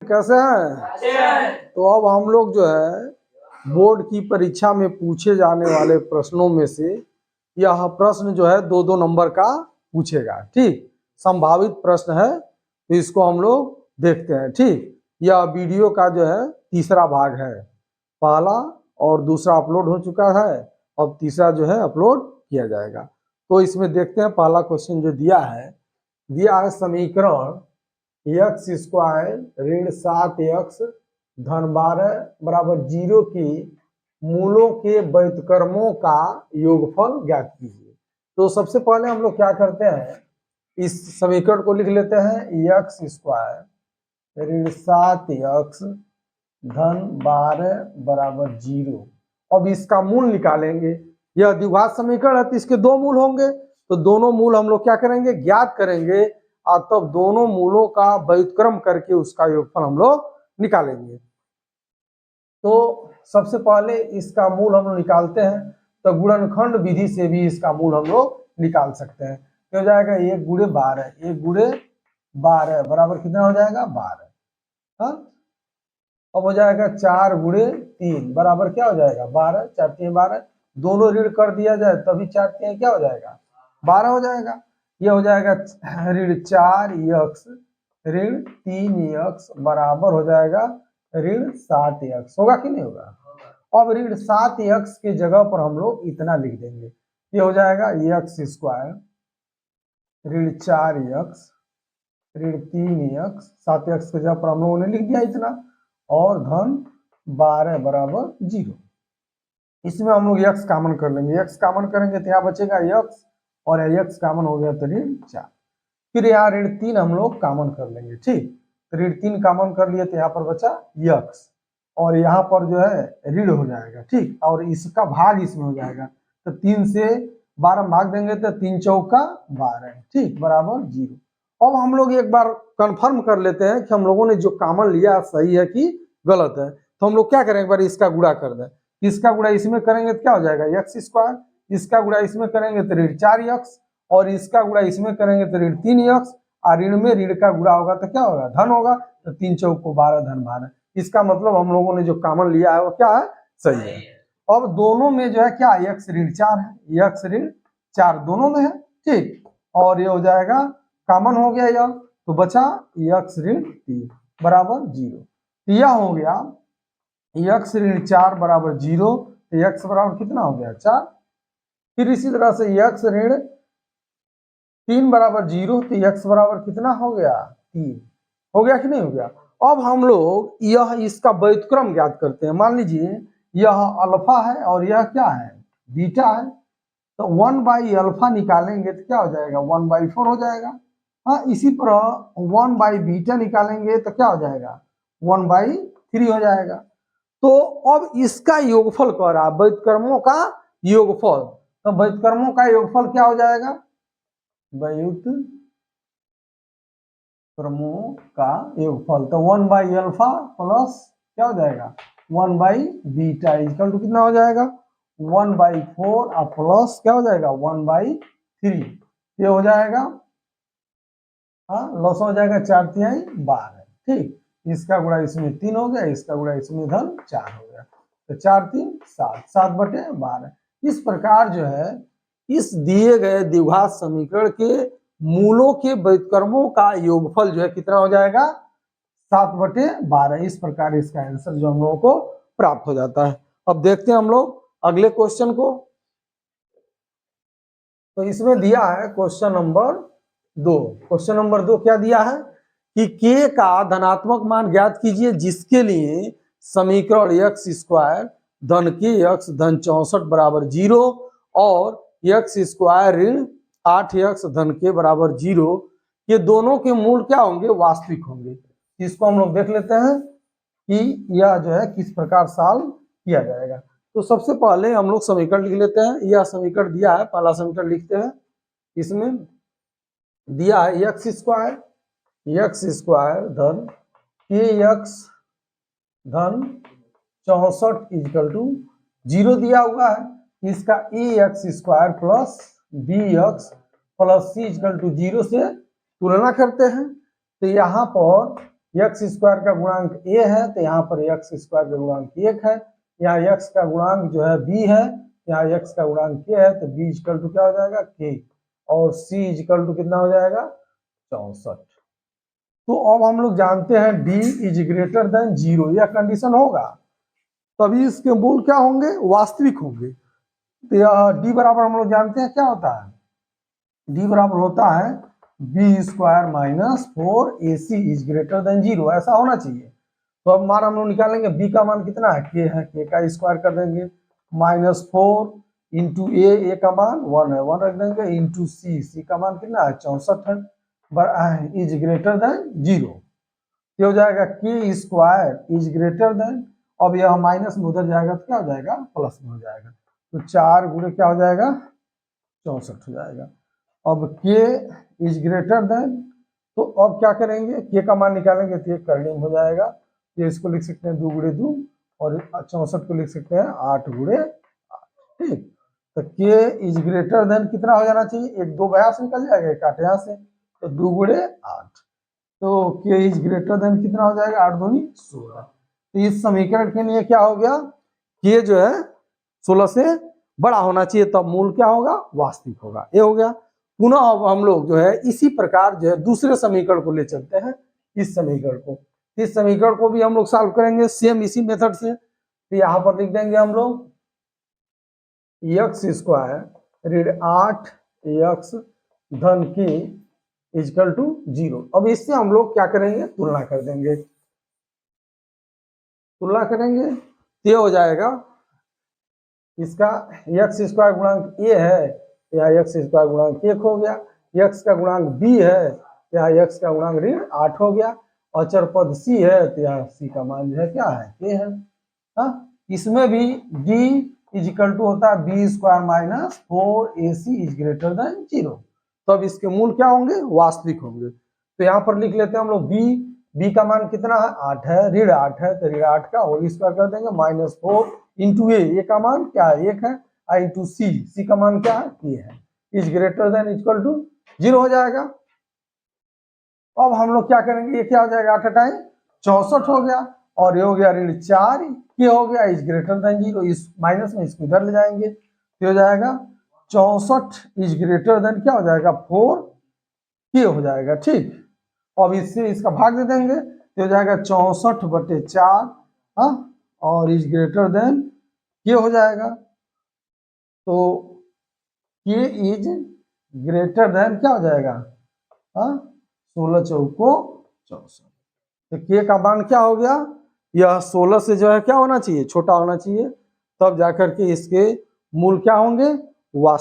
कैसे हैं? तो अब हम लोग जो है बोर्ड की परीक्षा में पूछे जाने वाले प्रश्नों में से यह प्रश्न जो है 2-2 नंबर का पूछेगा। ठीक, संभावित प्रश्न है, तो इसको हम लोग देखते हैं। ठीक, यह वीडियो का जो है तीसरा भाग है। पहला और दूसरा अपलोड हो चुका है, अब तीसरा जो है अपलोड किया जाएगा। तो इसमें देखते हैं पहला क्वेश्चन जो दिया है समीकरण x स्क्वायर ऋण 7x धन 12 बराबर 0 की मूलों के व्युत्क्रमों का योगफल ज्ञात कीजिए। तो सबसे पहले हम लोग क्या करते हैं, इस समीकरण को लिख लेते हैं x स्क्वायर ऋण 7x धन 12 बराबर 0। अब इसका मूल निकालेंगे। यह द्विघात समीकरण है तो इसके दो मूल होंगे, तो दोनों मूल हम लोग क्या करेंगे, ज्ञात करेंगे, और तब दोनों मूलों का व्युत्क्रम करके उसका योगफल हम लोग निकालेंगे। तो सबसे पहले इसका मूल हम लोग निकालते हैं, तो गुणनखंड विधि से भी इसका मूल हम लोग निकाल सकते हैं। क्या हो जाएगा, 1 गुणे 12, 1 गुणे 12 बराबर कितना हो जाएगा 12। हाँ, अब हो जाएगा 4 गुणे 3 बराबर क्या हो जाएगा 12, 4 3 12, दोनों ऋण कर दिया जाए तभी 4 3 क्या हो जाएगा 12 हो जाएगा। यह हो जाएगा ऋण 4x ऋण 3x बराबर हो जाएगा ऋण 7x। होगा कि नहीं होगा? अब ऋण 7x के जगह पर हम लोग इतना लिख देंगे, ये हो जाएगा x स्क्वायर ऋण 4x ऋण 3x, 7x के जगह पर हम लोगों ने लिख दिया इतना, और धन 12 बराबर 0। इसमें हम लोग x कॉमन कर लेंगे, x कॉमन करेंगे तो यहाँ बचेगा x, और x कॉमन हो गया तो ऋण 4। फिर यहाँ ऋण 3 हम लोग कॉमन कर लेंगे। ठीक, तो ऋण 3 कॉमन कर लिए तो यहाँ पर बचा x, और यहाँ पर जो है ऋण हो जाएगा। ठीक, और इसका भाग इसमें हो जाएगा, तो 3 से 12 भाग देंगे तो 3 चौका 12, ठीक, बराबर 0। अब हम लोग एक बार कंफर्म कर लेते हैं कि हम लोगों ने जो कॉमन लिया सही है कि गलत है। तो हम लोग क्या करें, एक बार इसका गुणा कर दें, इसका गुणा इसमें करेंगे तो क्या हो जाएगा x स्क्वायर, इसका गुणा इसमें करेंगे तो ऋण 4x, और इसका गुणा इसमें करेंगे तो ऋण 3x, और ऋण में ऋण का गुणा होगा तो क्या होगा धन होगा, तो 3 चौको 12 धन 12। इसका मतलब हम लोगों ने जो कॉमन लिया है वो क्या है, सही है। अब दोनों में जो है क्या x ऋण 4 है, x ऋण 4 दोनों में है। ठीक, और ये हो जाएगा कॉमन हो गया यह, तो बचा x ऋण 3 बराबर 0। तो यह हो गया x ऋण 4 बराबर 0, तो x बराबर कितना हो गया 4। फिर इसी तरह से x ऋण 3 बराबर 0, तो x बराबर कितना हो गया 3। हो गया कि नहीं हो गया? अब हम लोग यह इसका व्युत्क्रम ज्ञात करते हैं। मान लीजिए यह अल्फा है और यह क्या है बीटा है, तो 1/अल्फा निकालेंगे तो क्या हो जाएगा 1/4 हो जाएगा। हाँ, इसी तरह 1/बीटा निकालेंगे तो क्या हो जाएगा 1/3 हो जाएगा। तो अब इसका योगफल कह रहा है, व्युत्क्रमों का योगफल, तो व्युत्क्रमों का योगफल क्या हो जाएगा, व्युत्क्रमों का योगफल, तो 1/अल्फा प्लस क्या हो जाएगा 1/बीटा इक्वल टू कितना हो जाएगा 1/4 और प्लस क्या हो जाएगा 1/3। ये हो जाएगा, हाँ, लॉस हो जाएगा 4 तिहाई 12। ठीक, इसका गुणा इसमें 3 हो गया, इसका गुणा इसमें धन 4 हो गया, तो 4 3 7, 7/12। इस प्रकार जो है इस दिए गए द्विघात समीकरण के मूलों के व्युत्क्रमों का योगफल जो है कितना हो जाएगा 7/12। इस प्रकार इसका आंसर जो हम लोगों को प्राप्त हो जाता है। अब देखते हैं हम लोग अगले क्वेश्चन को। तो इसमें दिया है क्वेश्चन नंबर 2। क्वेश्चन नंबर 2 क्या दिया है कि k का धनात्मक मान ज्ञात कीजिए जिसके लिए समीकरण x स्क्वायर धन kx धन 64 बराबर 0 और x स्क्वायर ऋण 8x धन k बराबर 0 ये दोनों के मूल क्या होंगे, वास्तविक होंगे। इसको हम लोग देख लेते हैं कि यह जो है किस प्रकार सॉल्व किया जाएगा। तो सबसे पहले हम लोग समीकरण लिख लेते हैं। यह समीकरण दिया है, पहला समीकरण लिखते हैं। इसमें दिया है x स्क्वायर धन kx धन 64 इक्वल टू 0 दिया हुआ है। इसका ax square plus bx plus c equal to 0 से तुलना करते हैं। तो यहाँ पर एक्स स्क्वायर का गुणांक ए है तो यहाँ पर एक्स स्क्वायर का गुणांक 1 है, यहाँ एक्स का गुणांक जो है बी है, यहाँ एक्स का गुणांक के है, तो बी इक्वल टू क्या हो जाएगा के, और सी इक्वल टू कितना हो जाएगा 64। तो अब हम लोग जानते हैं डी इज ग्रेटर देन 0, यह कंडीशन होगा तभी इसके मूल क्या होंगे, वास्तविक होंगे। तो यह डी बराबर हम लोग जानते हैं क्या होता है, डी बराबर होता है B square minus 4ac is greater than 0, ऐसा होना चाहिए। तो अब मान हम लोग निकालेंगे बी का मान कितना है, के है, के का स्क्वायर कर देंगे, -4 इंटू ए का मान 1 है, 1 रख देंगे, इंटू सी का मान कितना है 64 है, इज ग्रेटर देन 0। ये हो जाएगा के स्क्वायर इज ग्रेटर देन, अब यह माइनस में उधर जाएगा तो क्या हो जाएगा, प्लस में हो जाएगा, तो 4 गुणे क्या हो जाएगा 64 हो जाएगा। अब के इज ग्रेटर देन, तो अब क्या करेंगे, के का मान निकालेंगे तो ये करने में हो जाएगा, तो इसको लिख सकते हैं 2 गुणे 2, और 64 को लिख सकते हैं 8 गुणे 8, ठीक। तो के इज ग्रेटर देन कितना हो जाना चाहिए, एक 2 बयां से निकल जाएगा, एक 8 यहाँ से, तो 2 गुणे 8, तो के इज ग्रेटर देन कितना हो जाएगा 8 दूनी 16। तो इस समीकरण के लिए क्या हो गया, के जो है 16 से बड़ा होना चाहिए, तब मूल क्या होगा, वास्तविक होगा, ये हो गया। पुनः अब हम लोग जो है इसी प्रकार जो है दूसरे समीकरण को ले चलते हैं, इस समीकरण को, इस समीकरण को भी हम लोग सॉल्व करेंगे सेम इसी मेथड से। तो यहाँ पर लिख देंगे हम लोग एक्स स्क्वायर ऋण 8x धन की इक्वल टू 0। अब इससे हम लोग क्या करेंगे, तुलना कर देंगे, तुलना करेंगे तो हो जाएगा इसका एक्स स्क्वायर गुणांक ए है, या एक्स स्क्वायर गुणांक 1 हो गया, एक्स का गुणांक बी है, या एक्स का गुणांक ऋण 8 हो गया, अचर पद सी है तो यहाँ सी का मान जो है क्या है, के है। हाँ, इसमें भी डी इज इक्वल टू होता है B square minus 4ac is greater than 0, तब इसके मूल क्या होंगे, वास्तविक होंगे। तो यहाँ पर लिख लेते हैं हम लोग बी का मान कितना है 8 है, ऋण 8 है, तो ऋण 8 का होल स्क्वायर कर देंगे, -4 इंटू ए का मान क्या है 1 है, इंटू सी का मान क्या है, ये है, is greater than equal to 0 हो जाएगा। अब हम लोग क्या करेंगे, ये क्या हो जाएगा 8 टाइम 64 हो गया, और ये हो गया ऋण 4 ये हो गया इज ग्रेटर देन 0, इस माइनस में इसको इधर ले जाएंगे तो हो जाएगा 64 इज ग्रेटर देन क्या हो जाएगा 4 ये हो जाएगा, ठीक। अब इससे इसका भाग दे देंगे तो हो जाएगा 64/4, हाँ, और इज ग्रेटर देन ये हो जाएगा, तो के इज ग्रेटर देन क्या हो जाएगा, हाँ 16 चौको 64, तो के का मान क्या हो गया, यह 16 से जो है क्या होना चाहिए, छोटा होना चाहिए, तब जाकर के इसके मूल क्या होंगे, वास्तविक।